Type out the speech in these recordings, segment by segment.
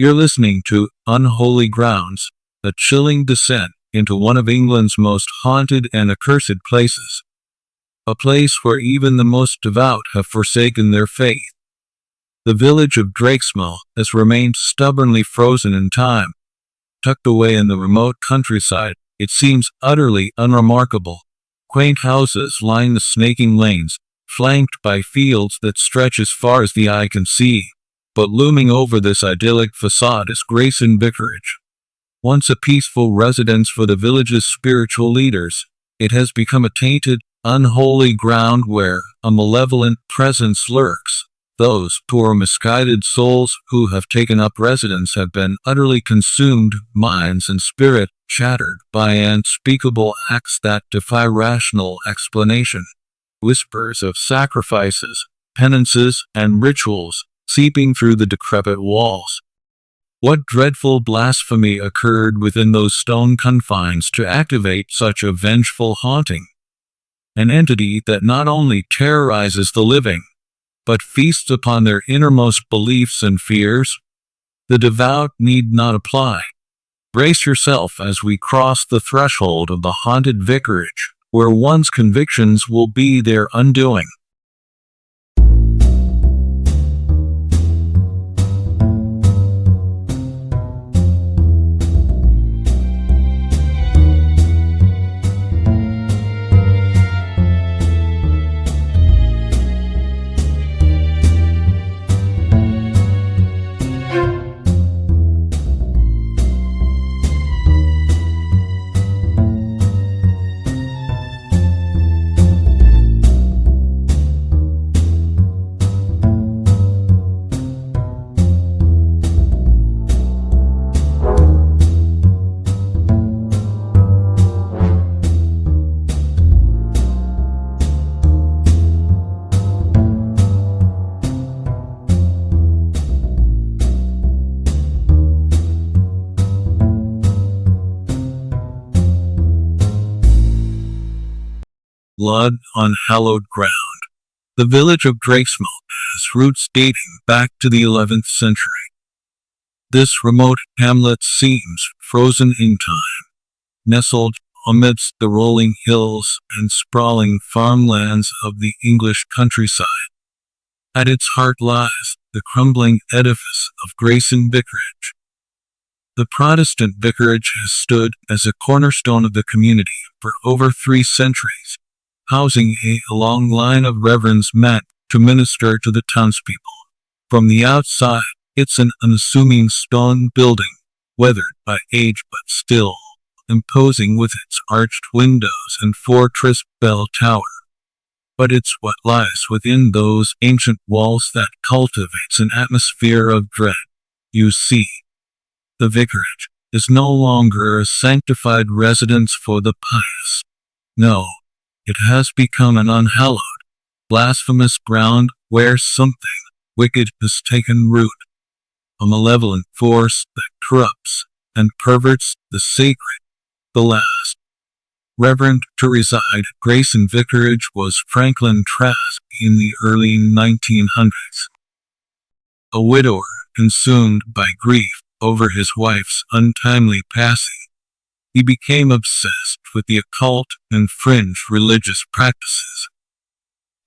You're listening to Unholy Grounds, a chilling descent into one of England's most haunted and accursed places. A place where even the most devout have forsaken their faith. The village of Drakesmill has remained stubbornly frozen in time. Tucked away in the remote countryside, it seems utterly unremarkable. Quaint houses line the snaking lanes, flanked by fields that stretch as far as the eye can see. But looming over this idyllic facade is Grayson Vicarage. Once a peaceful residence for the village's spiritual leaders, it has become a tainted, unholy ground where a malevolent presence lurks. Those poor misguided souls who have taken up residence have been utterly consumed, minds and spirit shattered by unspeakable acts that defy rational explanation. Whispers of sacrifices, penances, and rituals seeping through the decrepit walls. What dreadful blasphemy occurred within those stone confines to activate such a vengeful haunting? An entity that not only terrorizes the living, but feasts upon their innermost beliefs and fears? The devout need not apply. Brace yourself as we cross the threshold of the haunted vicarage, where one's convictions will be their undoing. Blood on hallowed ground. The village of Drakesmill has roots dating back to the 11th century. This remote hamlet seems frozen in time, nestled amidst the rolling hills and sprawling farmlands of the English countryside. At its heart lies the crumbling edifice of Grayson Vicarage. The Protestant vicarage has stood as a cornerstone of the community for over 3 centuries, housing a long line of reverends meant to minister to the townspeople. From the outside, it's an unassuming stone building, weathered by age but still imposing with its arched windows and fortress bell tower. But it's what lies within those ancient walls that cultivates an atmosphere of dread. You see, the vicarage is no longer a sanctified residence for the pious. No, it has become an unhallowed, blasphemous ground where something wicked has taken root, a malevolent force that corrupts and perverts the sacred. The last reverend to reside at Grayson Vicarage was Franklin Trask in the early 1900s. A widower consumed by grief over his wife's untimely passing, he became obsessed with the occult and fringe religious practices,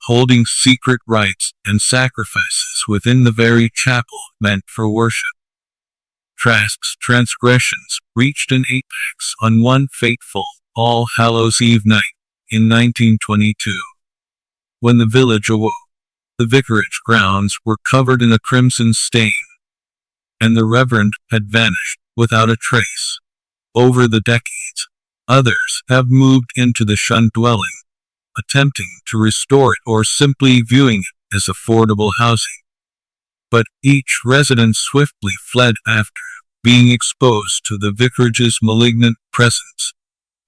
holding secret rites and sacrifices within the very chapel meant for worship. Trask's transgressions reached an apex on one fateful All Hallows Eve night in 1922. When the village awoke, the vicarage grounds were covered in a crimson stain, and the reverend had vanished without a trace. Over the decades, others have moved into the shunned dwelling, attempting to restore it or simply viewing it as affordable housing. But each resident swiftly fled after being exposed to the vicarage's malignant presence.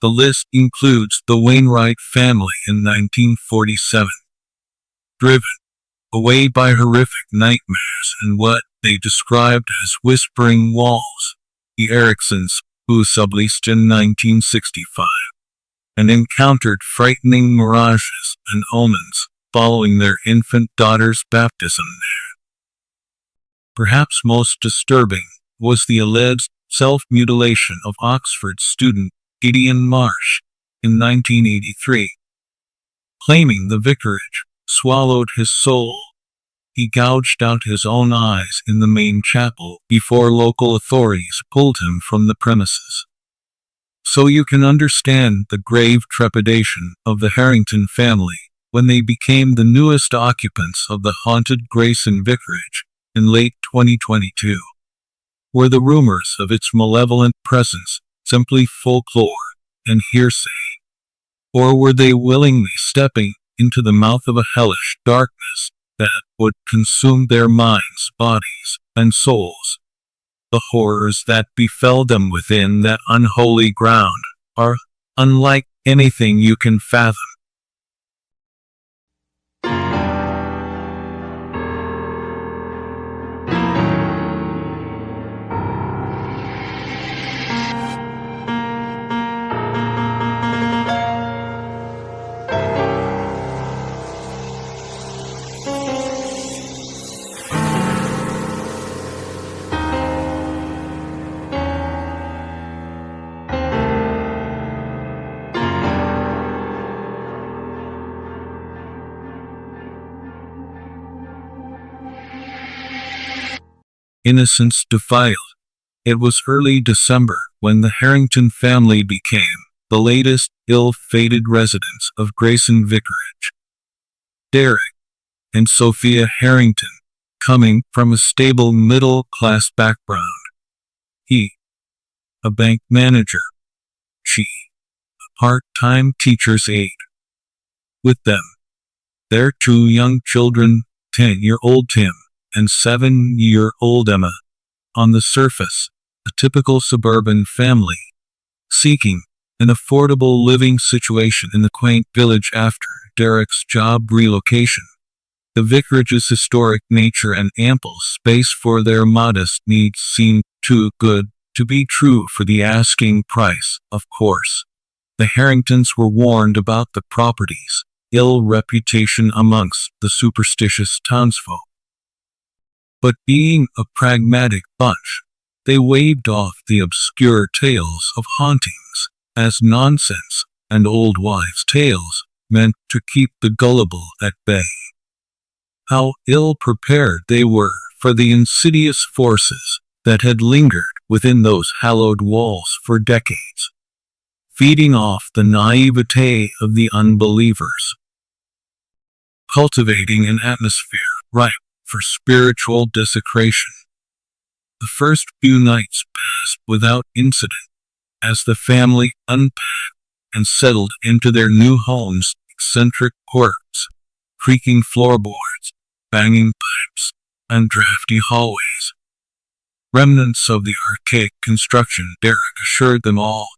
The list includes the Wainwright family in 1947. Driven away by horrific nightmares and what they described as whispering walls, the Harringtons, who subleased in 1965, and encountered frightening mirages and omens following their infant daughter's baptism there. Perhaps most disturbing was the alleged self-mutilation of Oxford student Gideon Marsh in 1983. Claiming the vicarage swallowed his soul, he gouged out his own eyes in the main chapel before local authorities pulled him from the premises. So you can understand the grave trepidation of the Harrington family when they became the newest occupants of the haunted Grayson Vicarage in late 2022. Were the rumors of its malevolent presence simply folklore and hearsay? Or were they willingly stepping into the mouth of a hellish darkness that would consume their minds, bodies, and souls? The horrors that befell them within that unholy ground are unlike anything you can fathom. Innocence defiled. It was early December when the Harrington family became the latest ill-fated residents of Grayson Vicarage. Derek and Sophia Harrington, coming from a stable middle-class background. He, a bank manager. She, a part-time teacher's aide. With them, their two young children, 10-year-old Tim and 7-year-old Emma. On the surface, a typical suburban family, seeking an affordable living situation in the quaint village after Derek's job relocation. The vicarage's historic nature and ample space for their modest needs seemed too good to be true for the asking price, of course. The Harringtons were warned about the property's ill reputation amongst the superstitious townsfolk. But being a pragmatic bunch, they waved off the obscure tales of hauntings as nonsense and old wives' tales meant to keep the gullible at bay. How ill-prepared they were for the insidious forces that had lingered within those hallowed walls for decades, feeding off the naivete of the unbelievers, cultivating an atmosphere ripe for spiritual desecration. The first few nights passed without incident as the family unpacked and settled into their new home's eccentric quirks, creaking floorboards, banging pipes, and drafty hallways. Remnants of the archaic construction, Derek assured them all.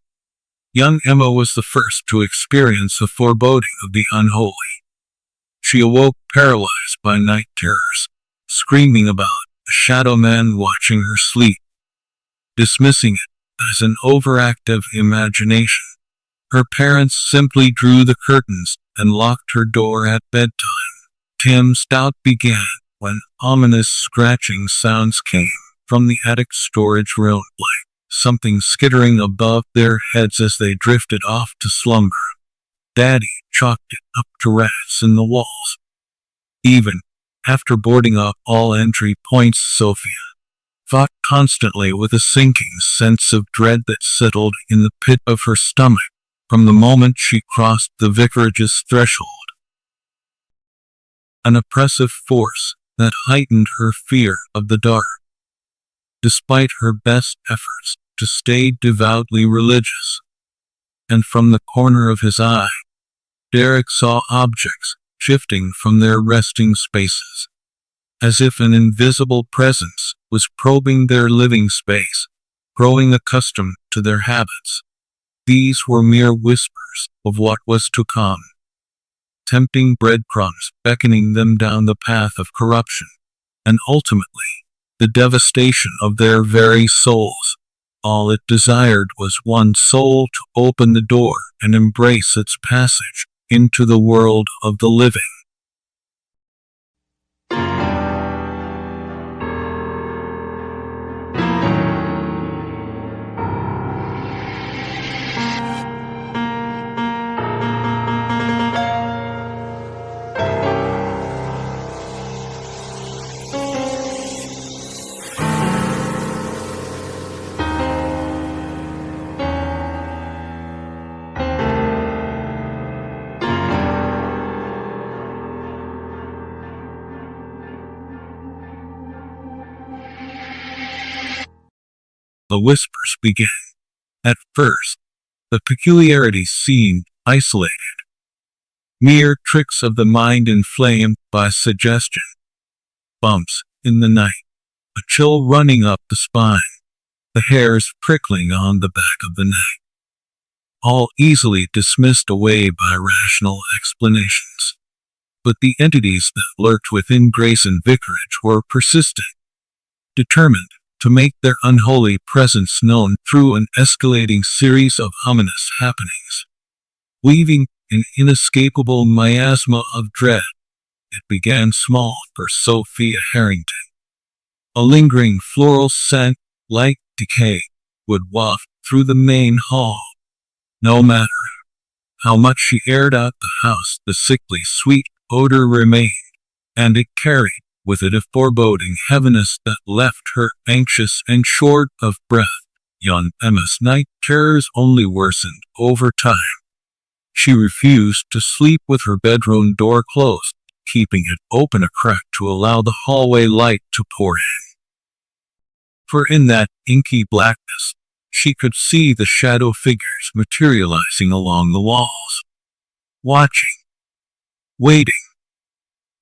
Young Emma was the first to experience a foreboding of the unholy. She awoke paralyzed by night terrors, screaming about a shadow man watching her sleep. Dismissing it as an overactive imagination, her parents simply drew the curtains and locked her door at bedtime. Tim's doubt began when ominous scratching sounds came from the attic storage room, like something skittering above their heads as they drifted off to slumber. Daddy chalked it up to rats in the walls. Even after boarding up all entry points, Sophia fought constantly with a sinking sense of dread that settled in the pit of her stomach from the moment she crossed the vicarage's threshold. An oppressive force that heightened her fear of the dark. Despite her best efforts to stay devoutly religious, and from the corner of his eye, Derek saw objects shifting from their resting spaces, as if an invisible presence was probing their living space, growing accustomed to their habits. These were mere whispers of what was to come, tempting breadcrumbs beckoning them down the path of corruption, and ultimately, the devastation of their very souls. All it desired was one soul to open the door and embrace its passage into the world of the living. the whispers began. At first, the peculiarities seemed isolated, mere tricks of the mind inflamed by suggestion. Bumps in the night, a chill running up the spine, the hairs prickling on the back of the neck, all easily dismissed away by rational explanations. But the entities that lurked within Grayson Vicarage were persistent, determined to make their unholy presence known through an escalating series of ominous happenings. Weaving an inescapable miasma of dread, it began small for Sophia Harrington. A lingering floral scent, like decay, would waft through the main hall. No matter how much she aired out the house, the sickly sweet odor remained, and it carried with it a foreboding heaviness that left her anxious and short of breath. Young Emma's night terrors only worsened over time. She refused to sleep with her bedroom door closed, keeping it open a crack to allow the hallway light to pour in. For in that inky blackness, she could see the shadow figures materializing along the walls. Watching. Waiting.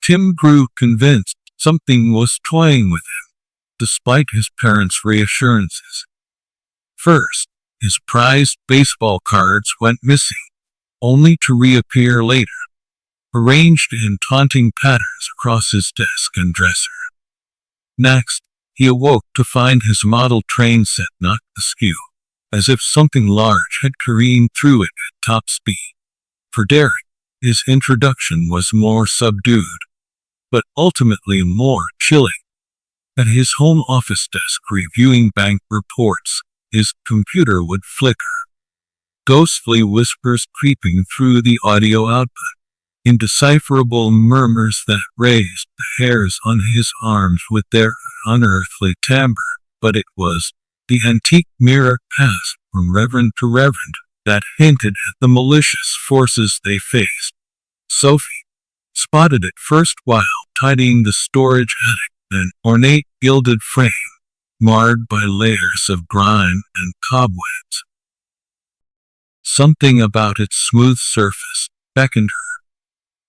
Tim grew convinced something was toying with him, despite his parents' reassurances. First, his prized baseball cards went missing, only to reappear later, arranged in taunting patterns across his desk and dresser. Next, he awoke to find his model train set knocked askew, as if something large had careened through it at top speed. For Derek, his introduction was more subdued, but ultimately more chilling. At his home office desk reviewing bank reports, his computer would flicker, ghostly whispers creeping through the audio output, indecipherable murmurs that raised the hairs on his arms with their unearthly timbre. But it was the antique mirror passed from reverend to reverend that hinted at the malicious forces they faced. Sophie spotted it first while tidying the storage attic, an ornate gilded frame, marred by layers of grime and cobwebs. Something about its smooth surface beckoned her.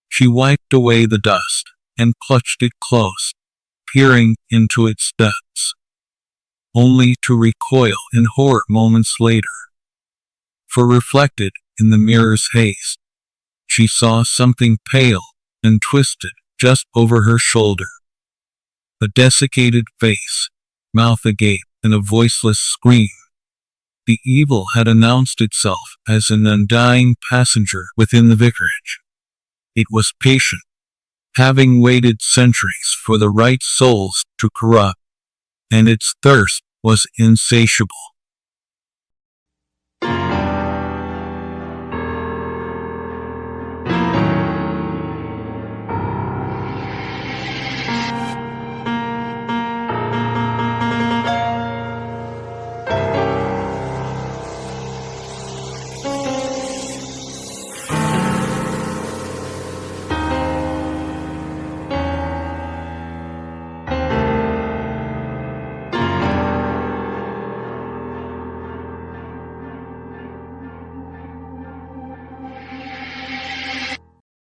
She wiped away the dust and clutched it close, peering into its depths, only to recoil in horror moments later. For reflected in the mirror's haze, she saw something pale and twisted just over her shoulder. A desiccated face, mouth agape, and a voiceless scream. The evil had announced itself as an undying passenger within the vicarage. It was patient, having waited centuries for the right souls to corrupt, and its thirst was insatiable.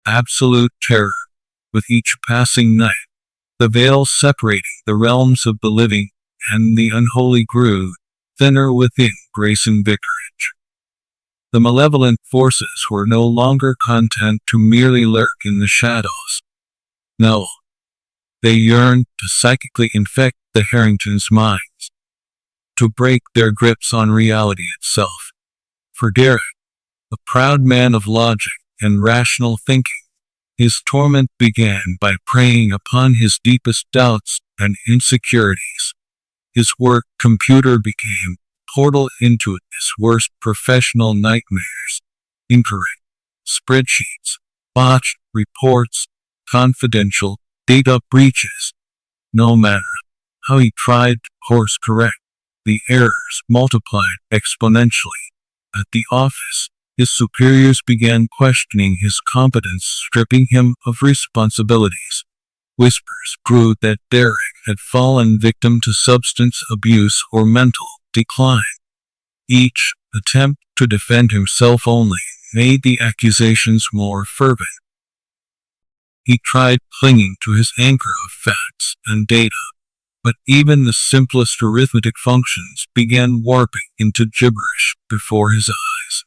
Absolute terror, with each passing night, the veil separating the realms of the living and the unholy grew thinner within Grayson Vicarage. The malevolent forces were no longer content to merely lurk in the shadows. No, they yearned to psychically infect the Harringtons' minds, to break their grips on reality itself. For Derek, a proud man of logic and rational thinking, his torment began by preying upon his deepest doubts and insecurities. His work computer became a portal into his worst professional nightmares. Incorrect spreadsheets, botched reports, confidential data breaches. No matter how he tried to course correct, the errors multiplied exponentially. At the office, his superiors began questioning his competence, stripping him of responsibilities. Whispers grew that Derek had fallen victim to substance abuse or mental decline. Each attempt to defend himself only made the accusations more fervent. He tried clinging to his anchor of facts and data, but even the simplest arithmetic functions began warping into gibberish before his eyes.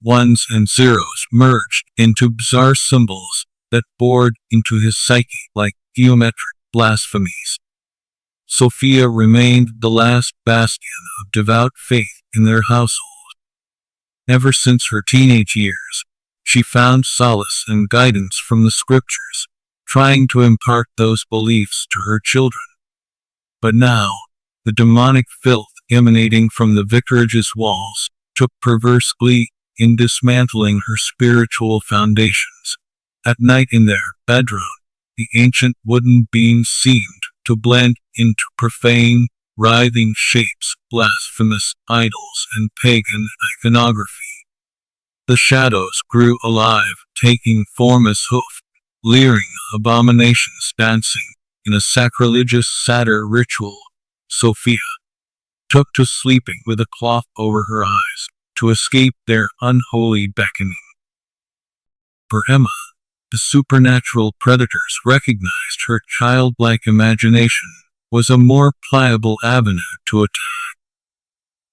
Ones and zeros merged into bizarre symbols that bored into his psyche like geometric blasphemies. Sophia remained the last bastion of devout faith in their household. Ever since her teenage years, she found solace and guidance from the scriptures, trying to impart those beliefs to her children. But now, the demonic filth emanating from the vicarage's walls took perverse glee in dismantling her spiritual foundations. At night in their bedroom, the ancient wooden beams seemed to blend into profane, writhing shapes, blasphemous idols, and pagan iconography. The shadows grew alive, taking form as hoofed, leering abominations dancing in a sacrilegious satyr ritual. Sophia took to sleeping with a cloth over her eyes to escape their unholy beckoning. For Emma, the supernatural predators recognized her childlike imagination was a more pliable avenue to attack.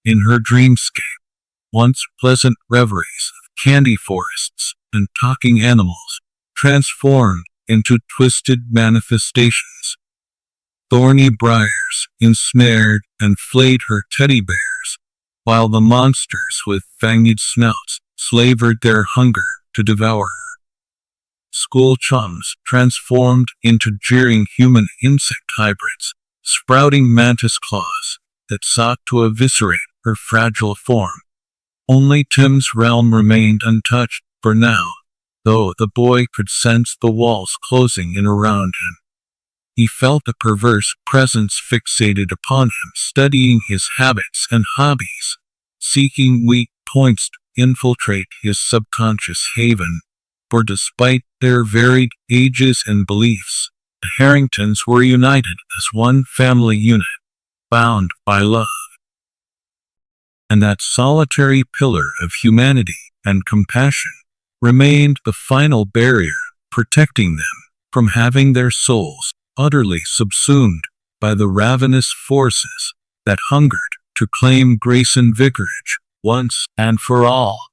In her dreamscape, once pleasant reveries of candy forests and talking animals transformed into twisted manifestations. Thorny briars ensnared and flayed her teddy bears, while the monsters with fanged snouts slavered their hunger to devour her. School chums transformed into jeering human insect hybrids, sprouting mantis claws that sought to eviscerate her fragile form. Only Tim's realm remained untouched for now, though the boy could sense the walls closing in around him. He felt a perverse presence fixated upon him, studying his habits and hobbies, seeking weak points to infiltrate his subconscious haven. For despite their varied ages and beliefs, the Harringtons were united as one family unit, bound by love. And that solitary pillar of humanity and compassion remained the final barrier protecting them from having their souls utterly subsumed by the ravenous forces that hungered to claim Grayson Vicarage once and for all.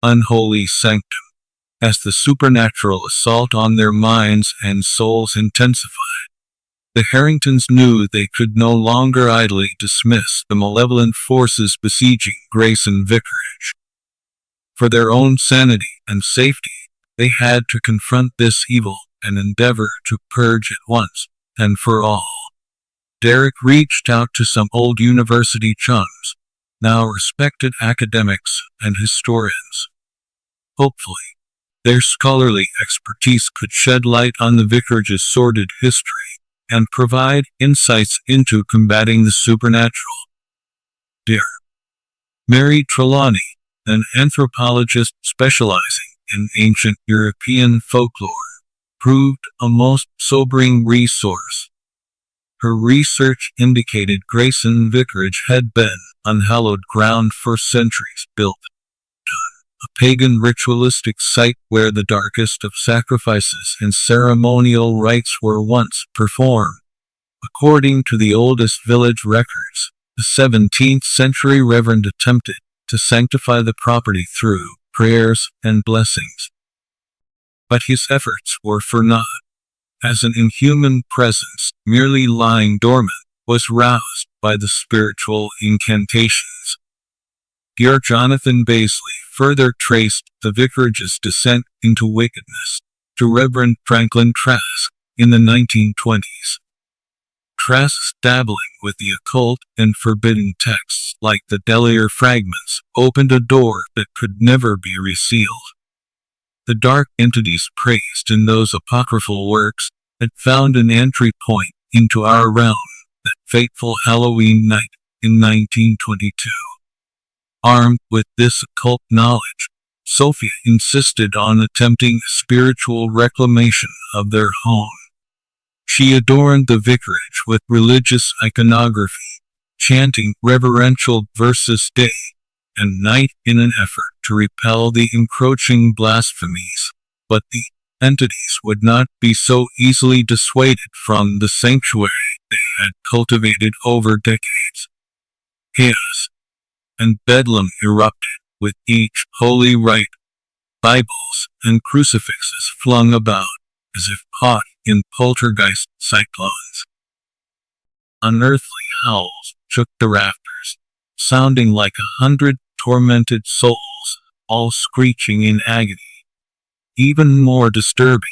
Unholy sanctum. As the supernatural assault on their minds and souls intensified, the Harringtons knew they could no longer idly dismiss the malevolent forces besieging Grayson Vicarage. For their own sanity and safety, they had to confront this evil and endeavor to purge it once and for all. Derek reached out to some old university chums, now respected academics and historians. Hopefully, their scholarly expertise could shed light on the vicarage's sordid history and provide insights into combating the supernatural. Dear Mary Trelawney, an anthropologist specializing in ancient European folklore, proved a most sobering resource. Her research indicated Grayson Vicarage had been unhallowed ground for centuries, built on a pagan ritualistic site where the darkest of sacrifices and ceremonial rites were once performed. According to the oldest village records, the 17th century reverend attempted to sanctify the property through prayers and blessings. But his efforts were for naught, as an inhuman presence, merely lying dormant, was roused by the spiritual incantations. Dear Jonathan Baisley further traced the vicarage's descent into wickedness to Reverend Franklin Trask in the 1920s. Trask's dabbling with the occult and forbidden texts like the Delier fragments opened a door that could never be resealed. The dark entities praised in those apocryphal works had found an entry point into our realm that fateful Halloween night in 1922. Armed with this occult knowledge, Sophia insisted on attempting spiritual reclamation of their home. She adorned the vicarage with religious iconography, chanting reverential verses day and night in an effort to repel the encroaching blasphemies, but the entities would not be so easily dissuaded from the sanctuary they had cultivated over decades. Chaos and bedlam erupted, with each holy rite, Bibles, and crucifixes flung about, as if caught in poltergeist cyclones. Unearthly howls shook the rafters, sounding like 100 tormented souls, all screeching in agony. Even more disturbing,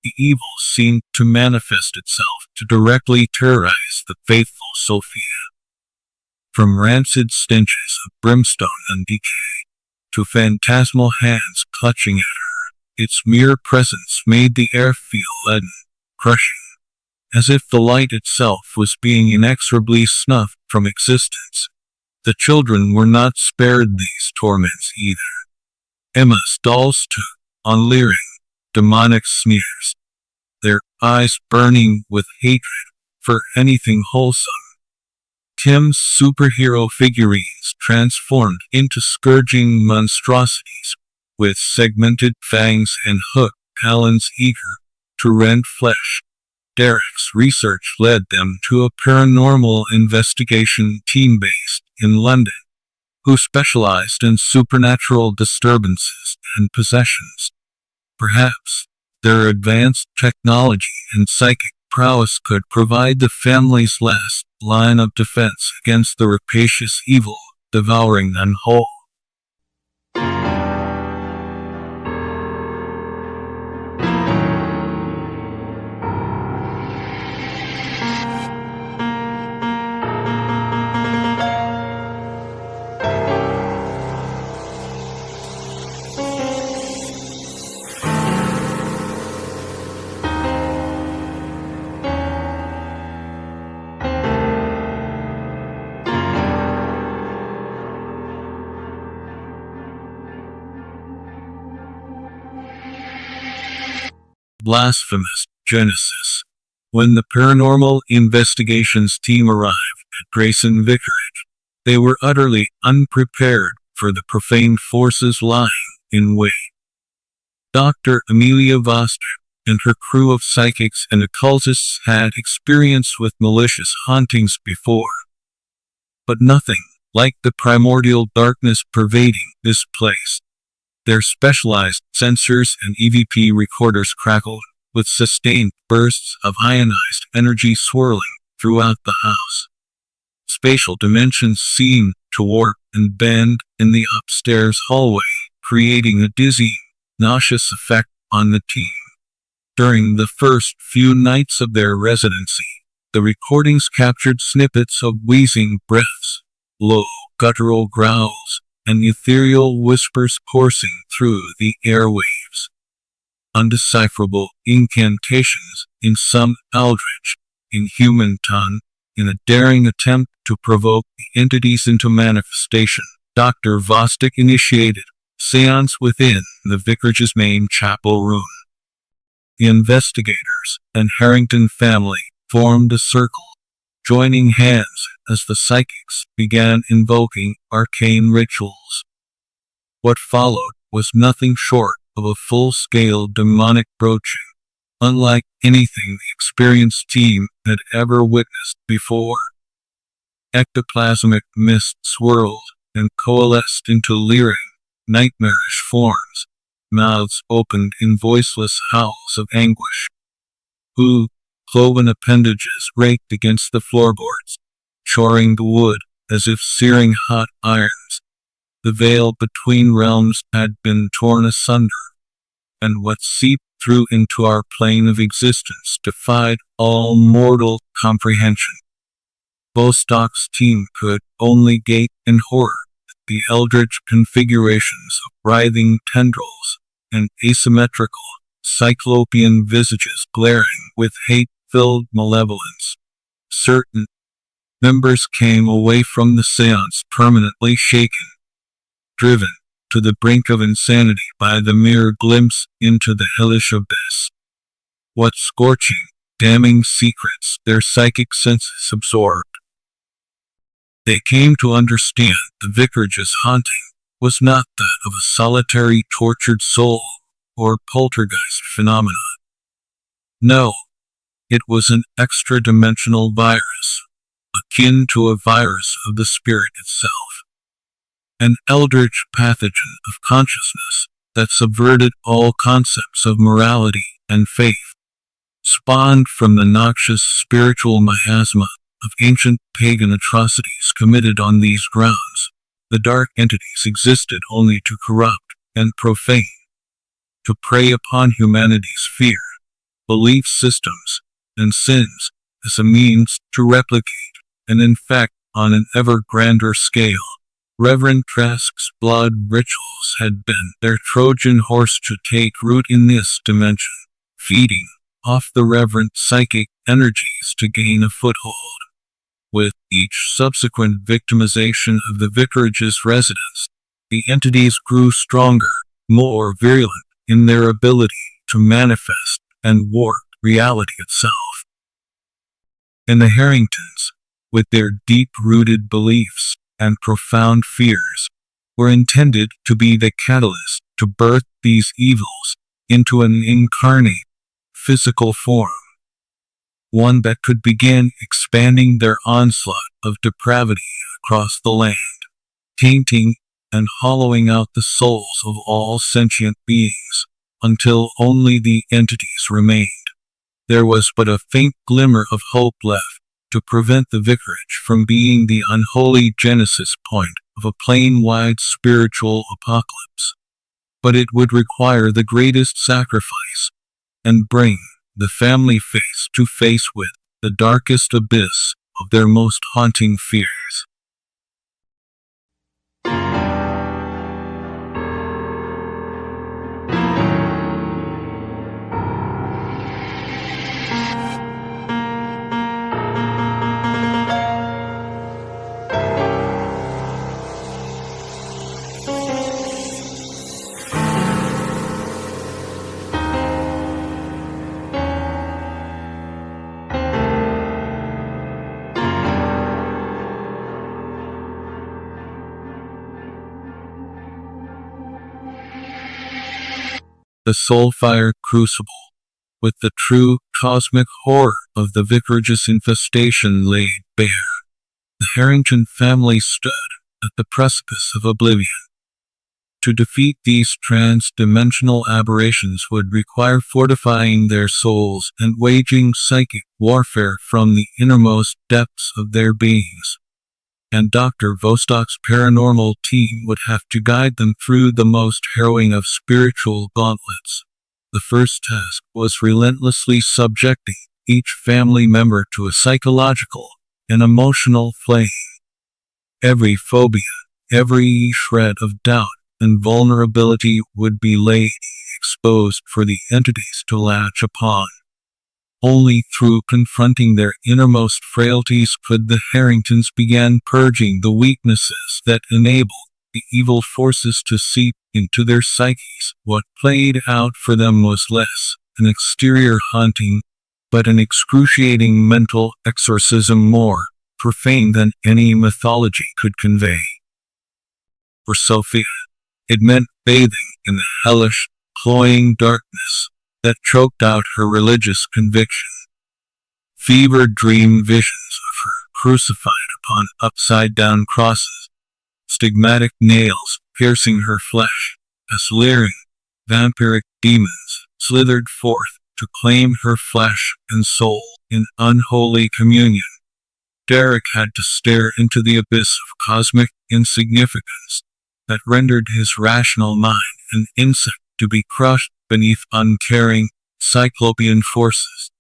the evil seemed to manifest itself to directly terrorize the faithful Sophia. From rancid stenches of brimstone and decay, to phantasmal hands clutching at her, its mere presence made the air feel leaden, crushing, as if the light itself was being inexorably snuffed from existence. The children were not spared these torments either. Emma's dolls took on leering, demonic sneers, their eyes burning with hatred for anything wholesome. Tim's superhero figurines transformed into scourging monstrosities, with segmented fangs and hooked talons eager to rend flesh. Derek's research led them to a paranormal investigation team based in London, who specialized in supernatural disturbances and possessions. Perhaps their advanced technology and psychic prowess could provide the family's last line of defense against the rapacious evil devouring them whole. Blasphemous Genesis. When the paranormal investigations team arrived at Grayson Vicarage, they were utterly unprepared for the profane forces lying in wait. Dr. Amelia Voster and her crew of psychics and occultists had experience with malicious hauntings before, but nothing like the primordial darkness pervading this place. Their specialized sensors and EVP recorders crackled, with sustained bursts of ionized energy swirling throughout the house. Spatial dimensions seemed to warp and bend in the upstairs hallway, creating a dizzy, nauseous effect on the team. During the first few nights of their residency, the recordings captured snippets of wheezing breaths, low, guttural growls, and ethereal whispers coursing through the airwaves. Undecipherable incantations in some eldritch, inhuman tongue, in a daring attempt to provoke the entities into manifestation. Dr. Vostok initiated seance within the vicarage's main chapel room. The investigators and Harrington family formed a circle, joining hands as the psychics began invoking arcane rituals. What followed was nothing short of a full-scale demonic broaching, unlike anything the experienced team had ever witnessed before. Ectoplasmic mist swirled and coalesced into leering, nightmarish forms, mouths opened in voiceless howls of anguish. Cloven appendages raked against the floorboards, choring the wood as if searing hot irons. The veil between realms had been torn asunder, and what seeped through into our plane of existence defied all mortal comprehension. Bostock's team could only gape in horror at the eldritch configurations of writhing tendrils and asymmetrical, cyclopean visages glaring with hate-filled malevolence. Certain members came away from the seance permanently shaken, driven to the brink of insanity by the mere glimpse into the hellish abyss. What scorching, damning secrets their psychic senses absorbed. They came to understand the vicarage's haunting was not that of a solitary tortured soul or poltergeist phenomenon. No, it was an extra-dimensional virus, akin to a virus of the spirit itself. An eldritch pathogen of consciousness that subverted all concepts of morality and faith, spawned from the noxious spiritual miasma of ancient pagan atrocities committed on these grounds. The dark entities existed only to corrupt and profane, to prey upon humanity's fear, belief systems, and sins as a means to replicate and infect on an ever grander scale. Reverend Trask's blood rituals had been their Trojan horse to take root in this dimension, feeding off the reverent psychic energies to gain a foothold. With each subsequent victimization of the vicarage's residents, the entities grew stronger, more virulent in their ability to manifest and warp reality itself. And the Harringtons, with their deep-rooted beliefs and profound fears, were intended to be the catalyst to birth these evils into an incarnate, physical form. One that could begin expanding their onslaught of depravity across the land, tainting and hollowing out the souls of all sentient beings, until only the entities remained. There was but a faint glimmer of hope left to prevent the vicarage from being the unholy genesis point of a plain-wide spiritual apocalypse. But it would require the greatest sacrifice, and bring the family face to face with the darkest abyss of their most haunting fears. The Soulfire Crucible, with the true cosmic horror of the vicarage's infestation laid bare. The Harrington family stood at the precipice of oblivion. To defeat these trans-dimensional aberrations would require fortifying their souls and waging psychic warfare from the innermost depths of their beings. And Dr. Vostock's paranormal team would have to guide them through the most harrowing of spiritual gauntlets. The first task was relentlessly subjecting each family member to a psychological and emotional flame. Every phobia, every shred of doubt and vulnerability would be laid exposed for the entities to latch upon. Only through confronting their innermost frailties could the Harringtons begin purging the weaknesses that enabled the evil forces to seep into their psyches. What played out for them was less an exterior haunting, but an excruciating mental exorcism more profane than any mythology could convey. For Sophia, it meant bathing in the hellish, cloying darkness that choked out her religious conviction. Fevered dream visions of her crucified upon upside-down crosses, stigmatic nails piercing her flesh, as leering, vampiric demons slithered forth to claim her flesh and soul in unholy communion. Derek had to stare into the abyss of cosmic insignificance that rendered his rational mind an insect to be crushed beneath uncaring, cyclopean forces.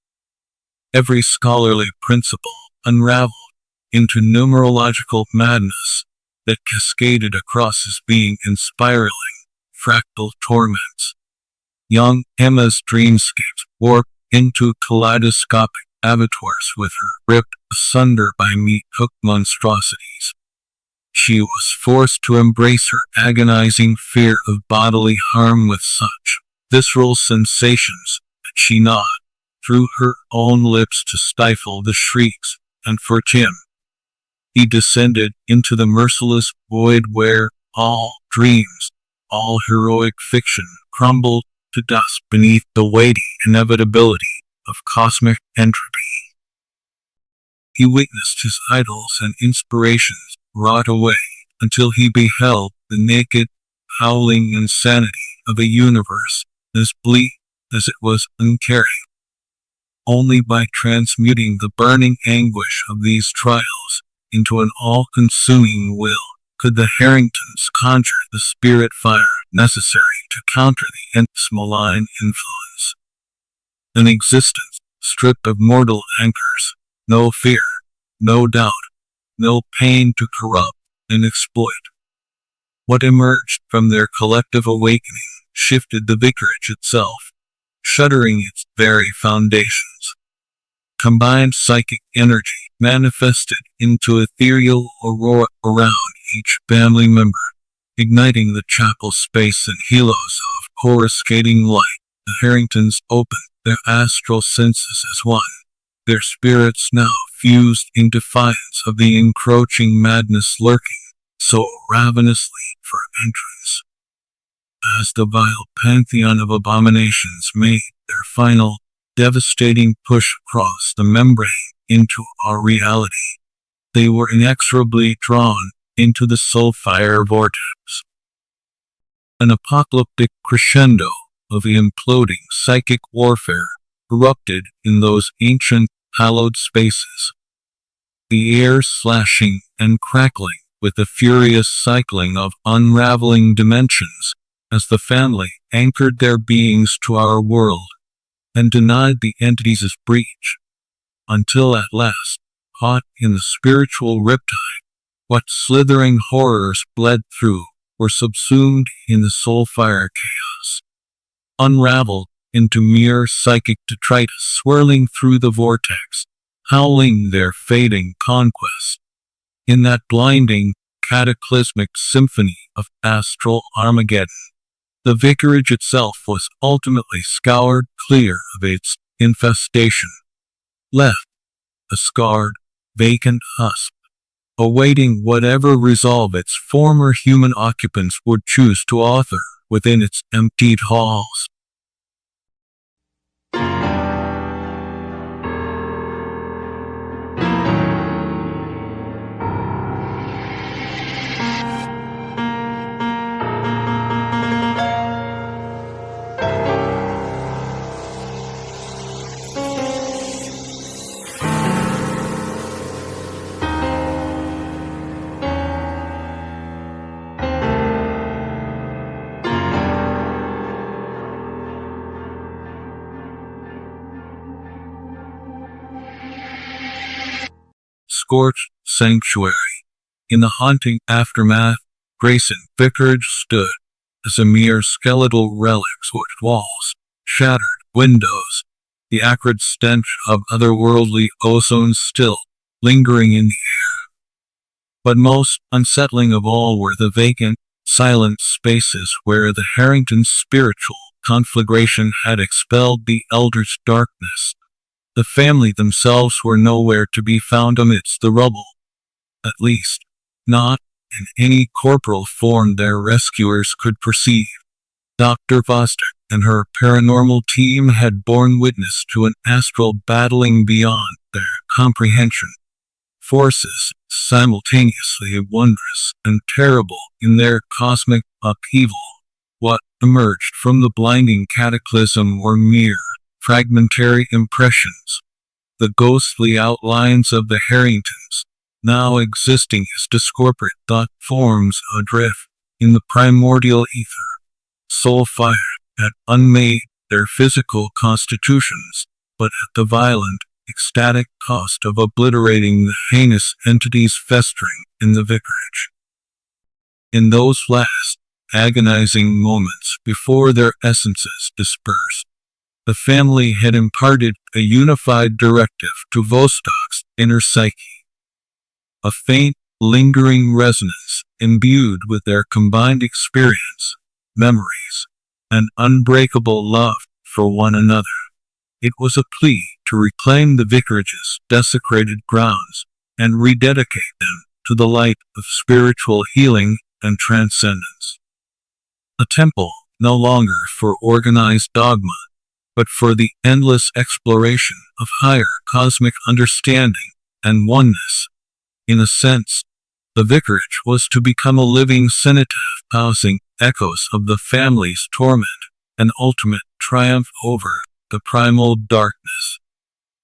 Every scholarly principle unraveled into numerological madness that cascaded across his being in spiraling, fractal torments. Young Emma's dreamscapes warped into kaleidoscopic abattoirs with her ripped asunder by meat-hook monstrosities. She was forced to embrace her agonizing fear of bodily harm with such visceral sensations that she gnawed through her own lips to stifle the shrieks, and for Tim, he descended into the merciless void where all dreams, all heroic fiction crumbled to dust beneath the weighty inevitability of cosmic entropy. He witnessed his idols and inspirations rot away until he beheld the naked, howling insanity of a universe as bleak as it was uncaring. Only by transmuting the burning anguish of these trials into an all-consuming will could the Harringtons conjure the spirit fire necessary to counter the endless malign influence. An existence stripped of mortal anchors, no fear, no doubt, no pain to corrupt and exploit. What emerged from their collective awakening shifted the vicarage itself, shuddering its very foundations. Combined psychic energy manifested into ethereal aurora around each family member, igniting the chapel space in halos of coruscating light. The Harringtons opened their astral senses as one, their spirits now fused in defiance of the encroaching madness lurking so ravenously for entrance. As the vile pantheon of abominations made their final, devastating push across the membrane into our reality, they were inexorably drawn into the soulfire vortex. An apocalyptic crescendo of imploding psychic warfare erupted in those ancient, hallowed spaces. The air slashing and crackling with the furious cycling of unraveling dimensions as the family anchored their beings to our world and denied the entities' breach, until at last, caught in the spiritual riptide, what slithering horrors bled through were subsumed in the soulfire chaos, unraveled into mere psychic detritus swirling through the vortex, howling their fading conquest. In that blinding, cataclysmic symphony of astral Armageddon, the vicarage itself was ultimately scoured clear of its infestation, left a scarred, vacant husk, awaiting whatever resolve its former human occupants would choose to author within its emptied halls. Scorched sanctuary. In the haunting aftermath, Grayson Vicarage stood as a mere skeletal relic, scorched walls, shattered windows, the acrid stench of otherworldly ozone still lingering in the air. But most unsettling of all were the vacant, silent spaces where the Harringtons' spiritual conflagration had expelled the eldritch darkness. The family themselves were nowhere to be found amidst the rubble. At least, not in any corporal form their rescuers could perceive. Dr. Foster and her paranormal team had borne witness to an astral battling beyond their comprehension. Forces simultaneously wondrous and terrible in their cosmic upheaval. What emerged from the blinding cataclysm were mere fragmentary impressions, the ghostly outlines of the Harringtons, now existing as discorporate thought forms adrift in the primordial ether. Soul fire had unmade their physical constitutions, but at the violent, ecstatic cost of obliterating the heinous entities festering in the vicarage. In those last, agonizing moments before their essences dispersed, the family had imparted a unified directive to Vostok's inner psyche. A faint, lingering resonance imbued with their combined experience, memories, and unbreakable love for one another. It was a plea to reclaim the vicarage's desecrated grounds and rededicate them to the light of spiritual healing and transcendence. A temple no longer for organized dogma, but for the endless exploration of higher cosmic understanding and oneness. In a sense, the vicarage was to become a living cenotaph housing echoes of the family's torment and ultimate triumph over the primal darkness.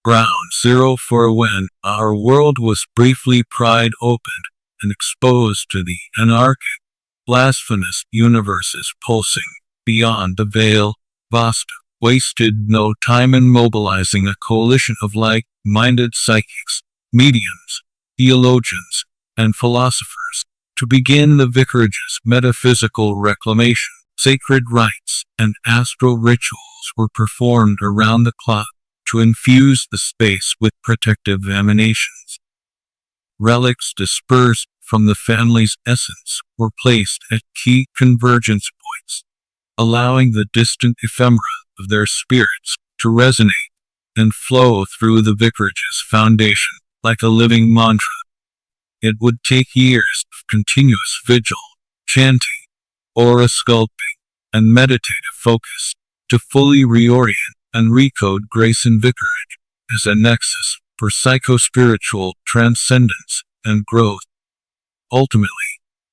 Ground zero for when our world was briefly pried open and exposed to the anarchic, blasphemous universes pulsing beyond the veil. Vostok wasted no time in mobilizing a coalition of like-minded psychics, mediums, theologians, and philosophers to begin the vicarage's metaphysical reclamation. Sacred rites and astral rituals were performed around the clock to infuse the space with protective emanations. Relics dispersed from the family's essence were placed at key convergence points, allowing the distant ephemera of their spirits to resonate and flow through the vicarage's foundation like a living mantra. It would take years of continuous vigil, chanting, aura sculpting, and meditative focus to fully reorient and recode Grayson Vicarage as a nexus for psychospiritual transcendence and growth. Ultimately,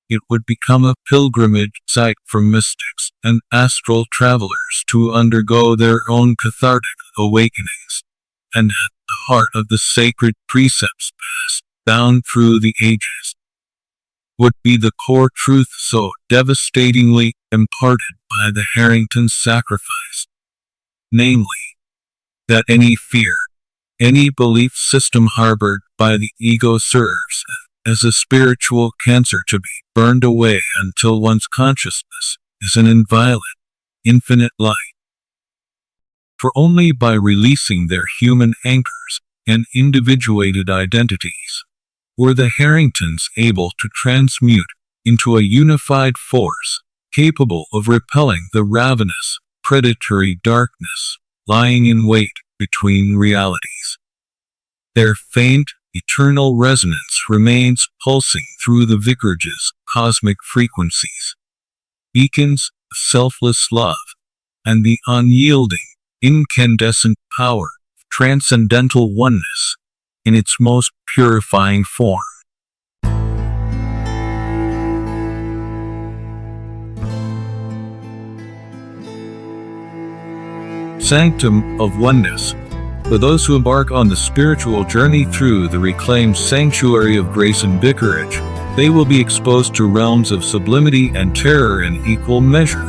it would become a pilgrimage site for mystics and astral travelers to undergo their own cathartic awakenings, and at the heart of the sacred precepts passed down through the ages would be the core truth so devastatingly imparted by the Harringtons' sacrifice, namely, that any fear, any belief system harbored by the ego serves as a spiritual cancer to be burned away until one's consciousness is an inviolate, infinite light. For only by releasing their human anchors and individuated identities were the Harringtons able to transmute into a unified force capable of repelling the ravenous, predatory darkness lying in wait between realities. Their faint, eternal resonance remains pulsing through the vicarage's cosmic frequencies, beacons of selfless love, and the unyielding, incandescent power of transcendental oneness in its most purifying form. Sanctum of Oneness. For those who embark on the spiritual journey through the reclaimed sanctuary of Grayson Vicarage, they will be exposed to realms of sublimity and terror in equal measure.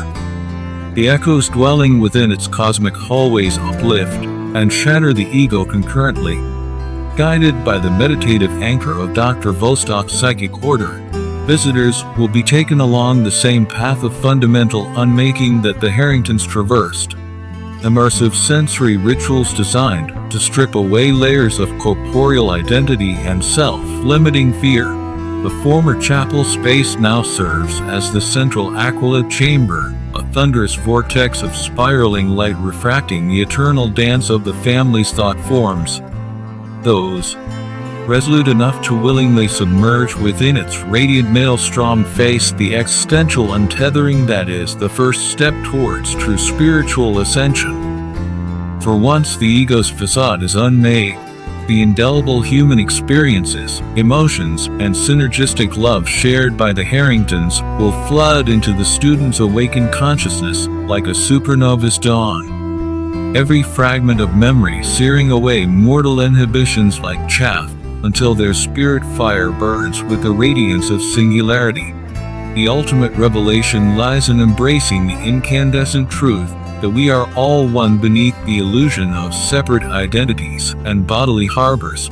The echoes dwelling within its cosmic hallways uplift and shatter the ego concurrently. Guided by the meditative anchor of Dr. Vostok's psychic order, visitors will be taken along the same path of fundamental unmaking that the Harringtons traversed. Immersive sensory rituals designed to strip away layers of corporeal identity and self-limiting fear. The former chapel space now serves as the central aquila chamber, a thunderous vortex of spiraling light refracting the eternal dance of the family's thought forms. Those resolute enough to willingly submerge within its radiant maelstrom face the existential untethering that is the first step towards true spiritual ascension. For once the ego's facade is unmade, the indelible human experiences, emotions, and synergistic love shared by the Harringtons will flood into the student's awakened consciousness like a supernova's dawn. Every fragment of memory searing away mortal inhibitions like chaff until their spirit fire burns with the radiance of singularity. The ultimate revelation lies in embracing the incandescent truth that we are all one beneath the illusion of separate identities and bodily harbors,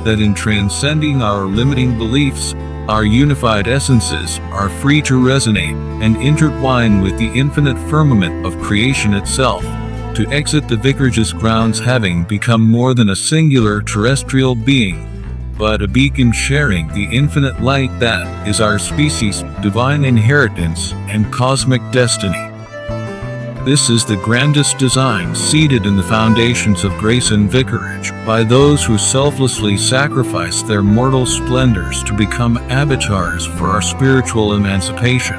that in transcending our limiting beliefs, our unified essences are free to resonate and intertwine with the infinite firmament of creation itself, to exit the Vicarage's grounds having become more than a singular terrestrial being, but a beacon sharing the infinite light that is our species' divine inheritance and cosmic destiny. This is the grandest design seated in the foundations of Grayson Vicarage by those who selflessly sacrifice their mortal splendors to become avatars for our spiritual emancipation.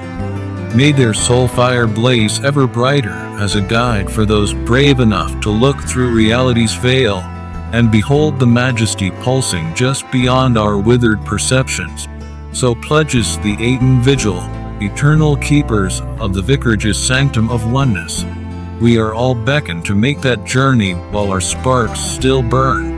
May their soul fire blaze ever brighter as a guide for those brave enough to look through reality's veil and behold the majesty pulsing just beyond our withered perceptions. So pledges the Aten Vigil, eternal keepers of the Vicarage's sanctum of oneness. We are all beckoned to make that journey while our sparks still burn.